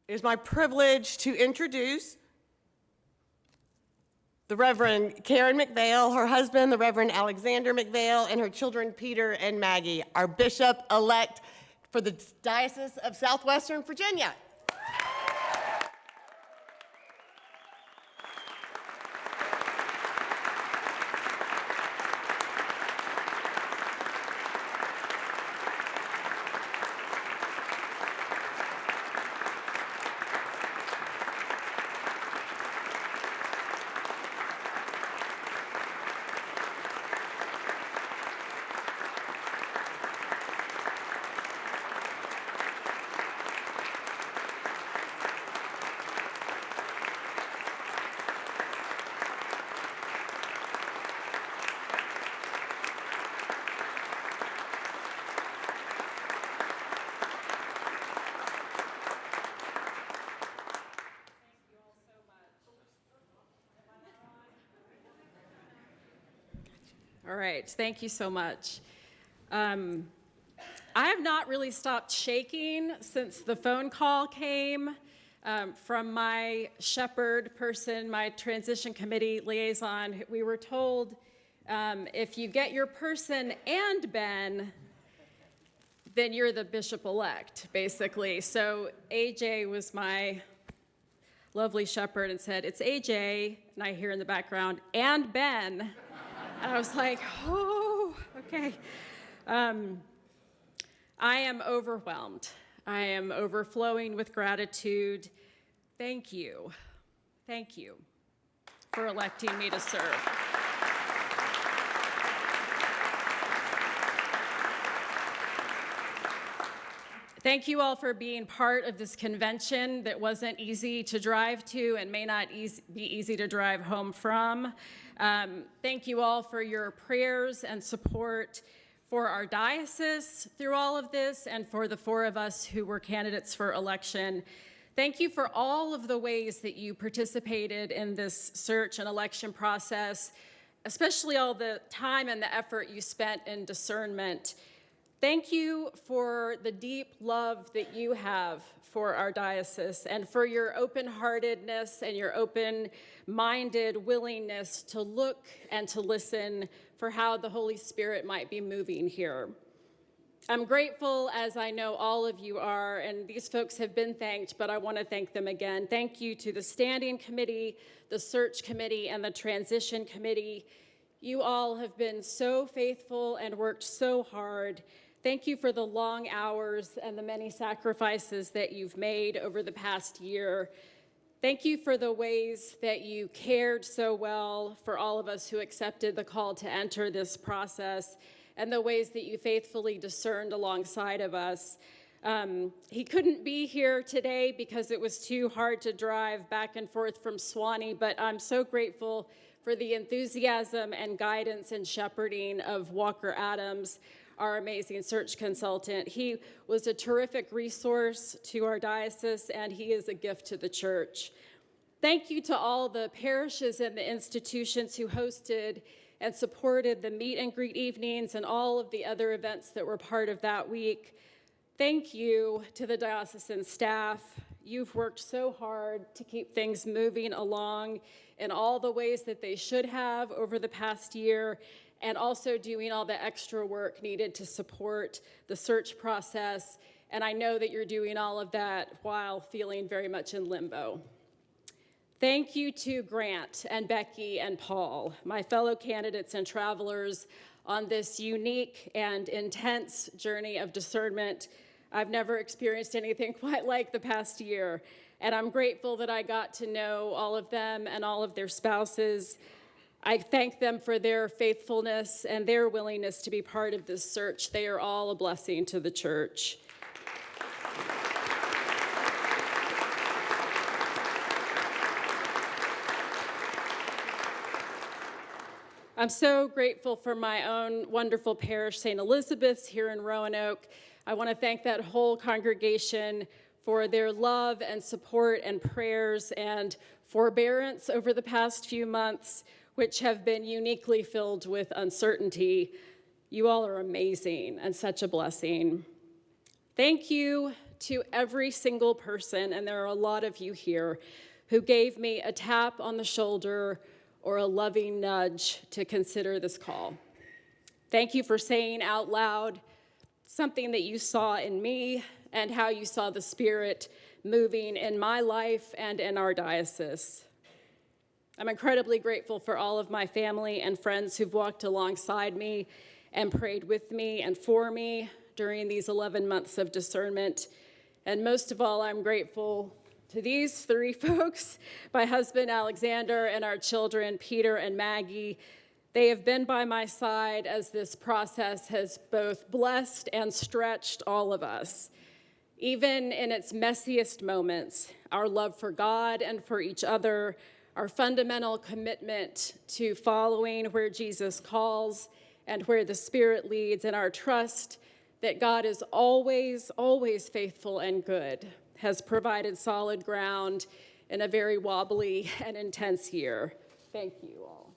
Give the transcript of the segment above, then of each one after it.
It is my privilege to introduce the Reverend Karin MacPhail, her husband, the Reverend Alexander MacPhail, and her children, Peter and Maggie, our bishop-elect for the Diocese of Southwestern Virginia. All right, thank you so much. I have not really stopped shaking since the phone call came from my shepherd person, my transition committee liaison. We were told if you get your person and Ben, then you're the bishop-elect, basically. So AJ was my lovely shepherd and said, "It's AJ," and I hear in the background, "and Ben." And I was like, oh, okay. I am overwhelmed. I am overflowing with gratitude. Thank you. Thank you for electing me to serve. Thank you all for being part of this convention that wasn't easy to drive to and may not be easy to drive home from. Thank you all for your prayers and support for our diocese through all of this and for the four of us who were candidates for election. Thank you for all of the ways that you participated in this search and election process, especially all the time and the effort you spent in discernment. Thank you for the deep love that you have for our diocese and for your open-heartedness and your open-minded willingness to look and to listen for how the Holy Spirit might be moving here. I'm grateful, as I know all of you are, and these folks have been thanked, but I want to thank them again. Thank you to the Standing Committee, the Search Committee, and the Transition Committee. You all have been so faithful and worked so hard. Thank you for the long hours and the many sacrifices that you've made over the past year. Thank you for the ways that you cared so well for all of us who accepted the call to enter this process and the ways that you faithfully discerned alongside of us. He couldn't be here today because it was too hard to drive back and forth from Swanee, but I'm so grateful for the enthusiasm and guidance and shepherding of Walker Adams, our amazing search consultant. He was a terrific resource to our diocese, and he is a gift to the church. Thank you to all the parishes and the institutions who hosted and supported the meet and greet evenings and all of the other events that were part of that week. Thank you to the diocesan staff. You've worked so hard to keep things moving along in all the ways that they should have over the past year, and also doing all the extra work needed to support the search process. And I know that you're doing all of that while feeling very much in limbo. Thank you to Grant and Becky and Paul, my fellow candidates and travelers on this unique and intense journey of discernment. I've never experienced anything quite like the past year, and I'm grateful that I got to know all of them and all of their spouses. I thank them for their faithfulness and their willingness to be part of this search. They are all a blessing to the church. I'm so grateful for my own wonderful parish, St. Elizabeth's, here in Roanoke. I want to thank that whole congregation for their love and support and prayers and forbearance over the past few months, which have been uniquely filled with uncertainty. You all are amazing and such a blessing. Thank you to every single person, and there are a lot of you here, who gave me a tap on the shoulder or a loving nudge to consider this call. Thank you for saying out loud something that you saw in me and how you saw the Spirit moving in my life and in our diocese. I'm incredibly grateful for all of my family and friends who've walked alongside me and prayed with me and for me during these 11 months of discernment. And most of all, I'm grateful to these three folks, my husband Alexander and our children Peter and Maggie. They have been by my side as this process has both blessed and stretched all of us. Even in its messiest moments, our love for God and for each other, our fundamental commitment to following where Jesus calls and where the Spirit leads, and our trust that God is always, always faithful and good, has provided solid ground in a very wobbly and intense year. Thank you all.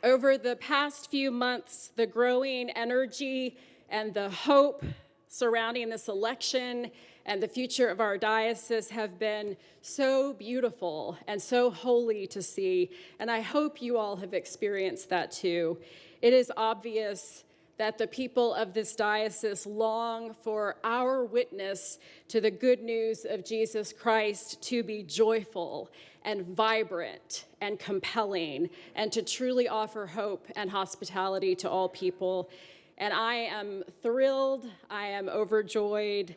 Over the past few months, the growing energy and the hope surrounding this election and the future of our diocese have been so beautiful and so holy to see, and I hope you all have experienced that too. It is obvious that the people of this diocese long for our witness to the good news of Jesus Christ to be joyful and vibrant and compelling, and to truly offer hope and hospitality to all people. And I am thrilled, I am overjoyed,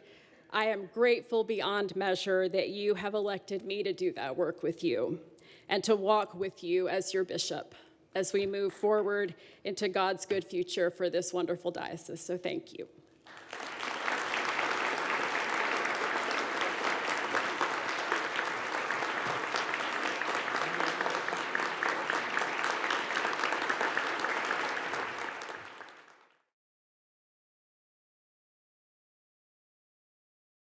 I am grateful beyond measure that you have elected me to do that work with you and to walk with you as your bishop as we move forward into God's good future for this wonderful diocese. So thank you.